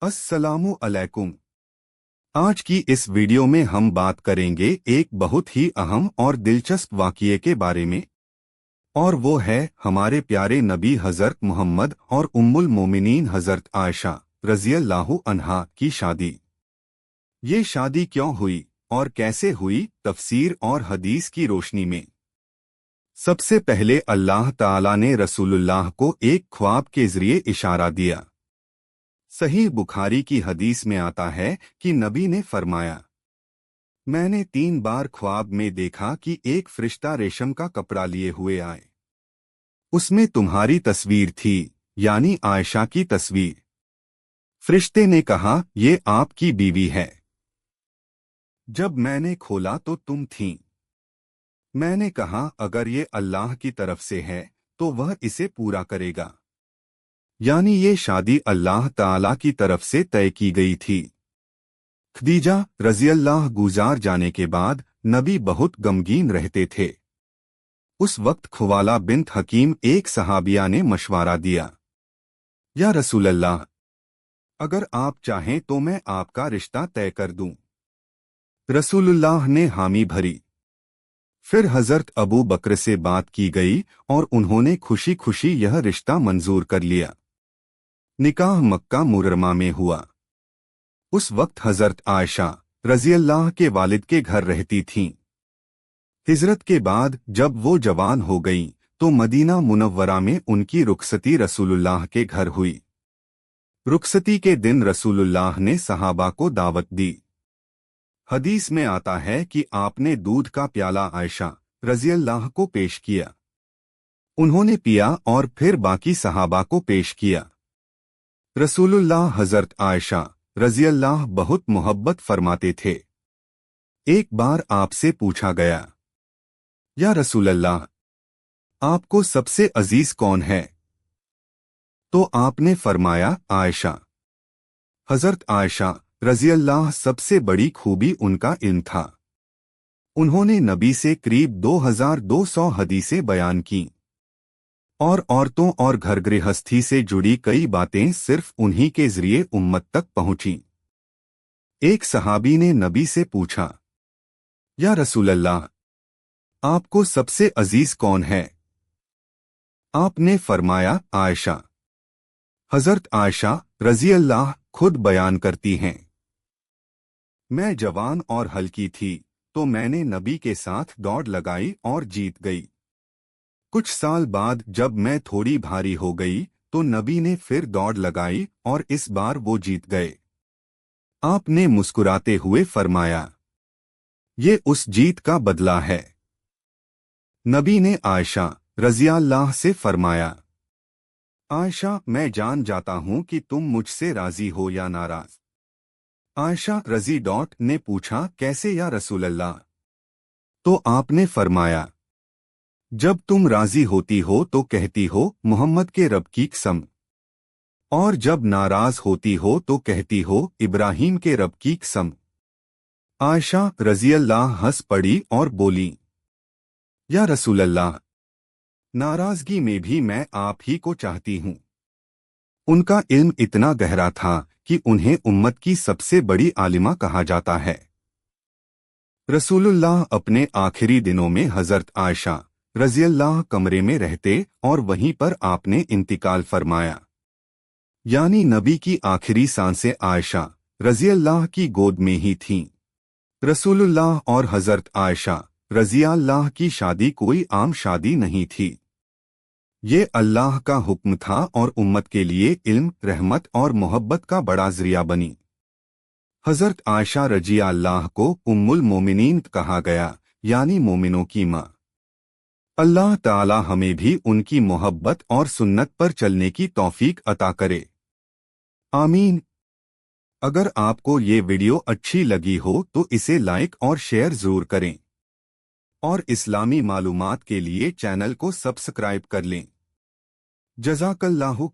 अस्सलामु अलैकुम। आज की इस वीडियो में हम बात करेंगे एक बहुत ही अहम और दिलचस्प वाक़ये के बारे में, और वो है हमारे प्यारे नबी हज़रत मोहम्मद और उम्मुल मोमिनीन हज़रत आयशा रज़ियल्लाहु अन्हा की शादी। ये शादी क्यों हुई और कैसे हुई, तफसीर और हदीस की रोशनी में। सबसे पहले अल्लाह ताला ने रसूलुल्लाह को एक ख्वाब के जरिए इशारा दिया। सही बुखारी की हदीस में आता है कि नबी ने फरमाया, मैंने 3 बार ख्वाब में देखा कि एक फरिश्ता रेशम का कपड़ा लिए हुए आए। उसमें तुम्हारी तस्वीर थी, यानी आयशा की तस्वीर। फरिश्ते ने कहा, ये आपकी बीवी है। जब मैंने खोला तो तुम थीं। मैंने कहा, अगर ये अल्लाह की तरफ से है तो वह इसे पूरा करेगा। यानी ये शादी अल्लाह ताला की तरफ से तय की गई थी। खदीजा रज़ियल्लाह गुजार जाने के बाद नबी बहुत गमगीन रहते थे। उस वक्त खुवाला बिन्त हकीम एक सहाबिया ने मशवरा दिया, या रसूल अल्लाह, अगर आप चाहें तो मैं आपका रिश्ता तय कर दूं। रसूलुल्लाह ने हामी भरी। फिर हज़रत अबू बकर से बात की गई और उन्होंने खुशी खुशी यह रिश्ता मंजूर कर लिया। निकाह मक्का मुकर्रमा में हुआ। उस वक्त हज़रत आयशा रज़ियल्लाह के वालिद के घर रहती थीं। हिजरत के बाद जब वो जवान हो गईं तो मदीना मुनव्वरा में उनकी रुखसती रसूलुल्लाह के घर हुई। रुखसती के दिन रसूलुल्लाह ने सहाबा को दावत दी। हदीस में आता है कि आपने दूध का प्याला आयशा रज़ियल्लाह को पेश किया। उन्होंने पिया और फिर बाकी सहाबा को पेश किया। रसूलुल्लाह हज़रत आयशा रज़ियल्लाह बहुत मोहब्बत फरमाते थे। एक बार आपसे पूछा गया, या रसूल अल्लाह, आपको सबसे अजीज कौन है? तो आपने फरमाया, आयशा। हज़रत आयशा रज़ियल्लाह सबसे बड़ी खूबी उनका इल्म था। उन्होंने नबी से करीब 2200 हदीसें बयान की और औरतों और घर गृहस्थी से जुड़ी कई बातें सिर्फ उन्हीं के जरिए उम्मत तक पहुंची। एक सहाबी ने नबी से पूछा, या रसूल अल्लाह, आपको सबसे अजीज कौन है? आपने फरमाया, आयशा। हज़रत आयशा रज़ियल्लाह खुद बयान करती हैं, मैं जवान और हल्की थी तो मैंने नबी के साथ दौड़ लगाई और जीत गई। कुछ साल बाद जब मैं थोड़ी भारी हो गई तो नबी ने फिर दौड़ लगाई और इस बार वो जीत गए। आपने मुस्कुराते हुए फरमाया, ये उस जीत का बदला है। नबी ने आयशा रज़ियल्लाह से फरमाया, आयशा, मैं जान जाता हूं कि तुम मुझसे राजी हो या नाराज। आयशा रज़ी ने पूछा, कैसे या रसूल अल्लाह? तो आपने फरमाया, जब तुम राजी होती हो तो कहती हो मोहम्मद के रब की कसम, और जब नाराज होती हो तो कहती हो इब्राहीम के रब की कसम। आयशा रज़ियल्लाह हंस पड़ी और बोली, या रसूल अल्लाह, नाराजगी में भी मैं आप ही को चाहती हूँ। उनका इल्म इतना गहरा था कि उन्हें उम्मत की सबसे बड़ी आलिमा कहा जाता है। रसूलुल्लाह अपने आखिरी दिनों में हज़रत आयशा रज़ियल्लाह कमरे में रहते और वहीं पर आपने इंतकाल फरमाया। यानी नबी की आखिरी सांसें आयशा रज़ियल्लाह की गोद में ही थीं। रसूलुल्लाह और हज़रत आयशा रज़ियल्लाह की शादी कोई आम शादी नहीं थी। ये अल्लाह का हुक्म था और उम्मत के लिए इल्म, रहमत और मोहब्बत का बड़ा ज़रिया बनी। हज़रत आयशा रज़ियल्लाह को उम्मुल मोमिनीन कहा गया, यानी मोमिनों की माँ। अल्लाह ताला हमें भी उनकी मोहब्बत और सुन्नत पर चलने की तौफीक अता करे। आमीन। अगर आपको ये वीडियो अच्छी लगी हो तो इसे लाइक और शेयर जरूर करें, और इस्लामी मालूमात के लिए चैनल को सब्सक्राइब कर लें। जज़ाकल्लाहु।